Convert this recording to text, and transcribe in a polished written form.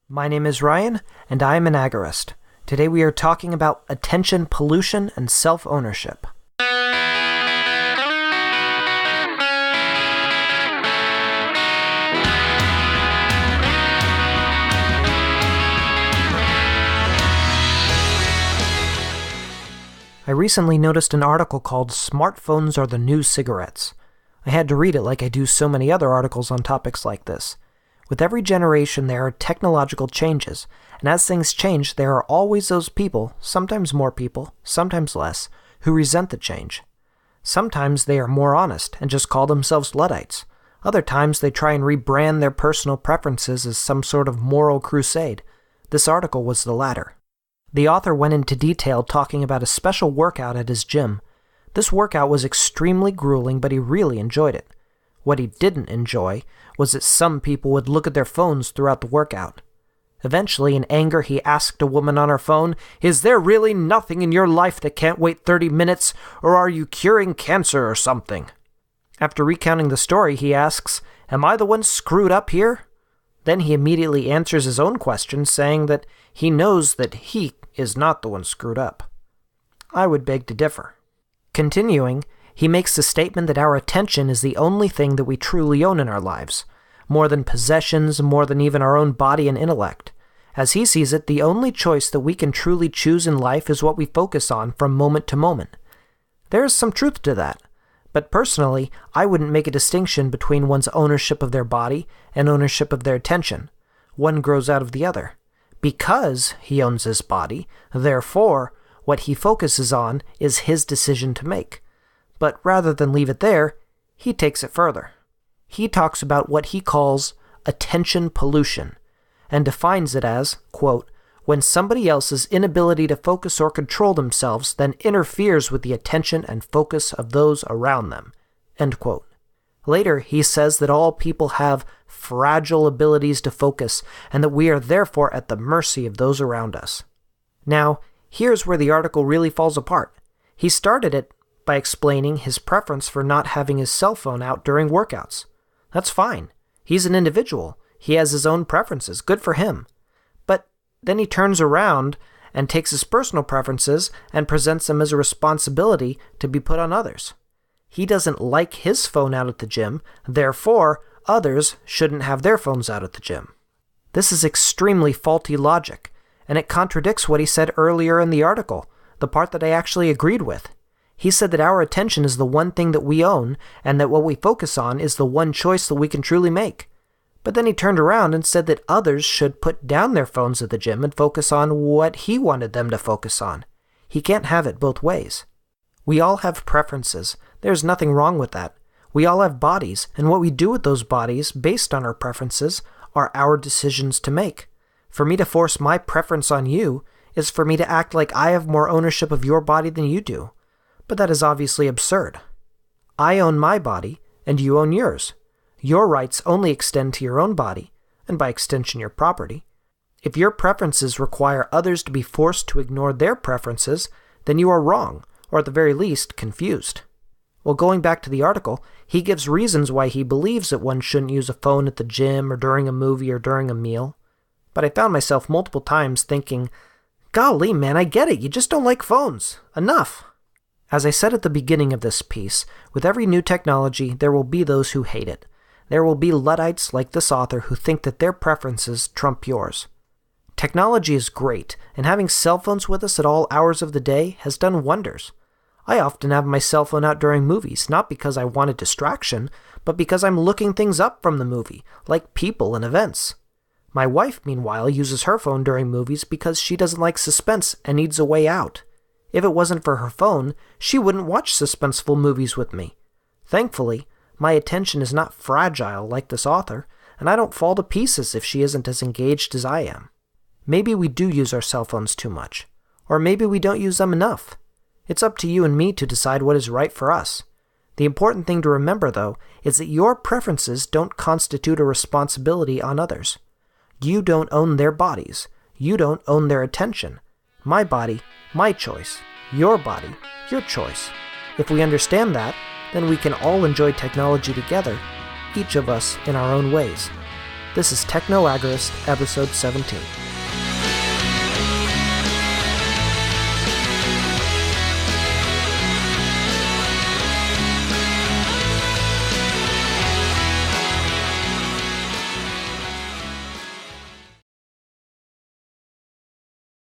My name is Ryan, and I am an agorist. Today we are talking about attention pollution and self-ownership. I recently noticed an article called "Smartphones Are the New Cigarettes." I had to read it like I do so many other articles on topics like this. With every generation there are technological changes, and as things change there are always those people, sometimes more people, sometimes less, who resent the change. Sometimes they are more honest and just call themselves Luddites. Other times they try and rebrand their personal preferences as some sort of moral crusade. This article was the latter. The author went into detail talking about a special workout at his gym. This workout was extremely grueling, but he really enjoyed it. What he didn't enjoy was that some people would look at their phones throughout the workout. Eventually, in anger, he asked a woman on her phone, "Is there really nothing in your life that can't wait 30 minutes, or are you curing cancer or something?" After recounting the story, he asks, "Am I the one screwed up here?" Then he immediately answers his own question, saying that he knows that he is not the one screwed up. I would beg to differ. Continuing, he makes the statement that our attention is the only thing that we truly own in our lives, more than possessions, more than even our own body and intellect. As he sees it, the only choice that we can truly choose in life is what we focus on from moment to moment. There is some truth to that, but personally, I wouldn't make a distinction between one's ownership of their body and ownership of their attention. One grows out of the other. Because he owns his body, therefore, what he focuses on is his decision to make. But rather than leave it there, he takes it further. He talks about what he calls attention pollution, and defines it as, quote, when somebody else's inability to focus or control themselves then interferes with the attention and focus of those around them, end quote. Later, he says that all people have fragile abilities to focus, and that we are therefore at the mercy of those around us. Now, here's where the article really falls apart. He started it by explaining his preference for not having his cell phone out during workouts. That's fine. He's an individual. He has his own preferences. Good for him. But then he turns around and takes his personal preferences and presents them as a responsibility to be put on others. He doesn't like his phone out at the gym, therefore, others shouldn't have their phones out at the gym. This is extremely faulty logic, and it contradicts what he said earlier in the article, the part that I actually agreed with. He said that our attention is the one thing that we own, and that what we focus on is the one choice that we can truly make. But then he turned around and said that others should put down their phones at the gym and focus on what he wanted them to focus on. He can't have it both ways. We all have preferences. There's nothing wrong with that. We all have bodies, and what we do with those bodies, based on our preferences, are our decisions to make. For me to force my preference on you is for me to act like I have more ownership of your body than you do. But that is obviously absurd. I own my body, and you own yours. Your rights only extend to your own body, and by extension your property. If your preferences require others to be forced to ignore their preferences, then you are wrong, or at the very least, confused. Well, going back to the article, he gives reasons why he believes that one shouldn't use a phone at the gym or during a movie or during a meal. But I found myself multiple times thinking, golly, man, I get it, you just don't like phones. Enough. As I said at the beginning of this piece, with every new technology, there will be those who hate it. There will be Luddites like this author who think that their preferences trump yours. Technology is great, and having cell phones with us at all hours of the day has done wonders. I often have my cell phone out during movies, not because I want a distraction, but because I'm looking things up from the movie, like people and events. My wife, meanwhile, uses her phone during movies because she doesn't like suspense and needs a way out. If it wasn't for her phone, she wouldn't watch suspenseful movies with me. Thankfully, my attention is not fragile like this author, and I don't fall to pieces if she isn't as engaged as I am. Maybe we do use our cell phones too much, or maybe we don't use them enough. It's up to you and me to decide what is right for us. The important thing to remember, though, is that your preferences don't constitute a responsibility on others. You don't own their bodies. You don't own their attention. My body, my choice. Your body, your choice. If we understand that, then we can all enjoy technology together, each of us in our own ways. This is Techno Agorist, episode 17.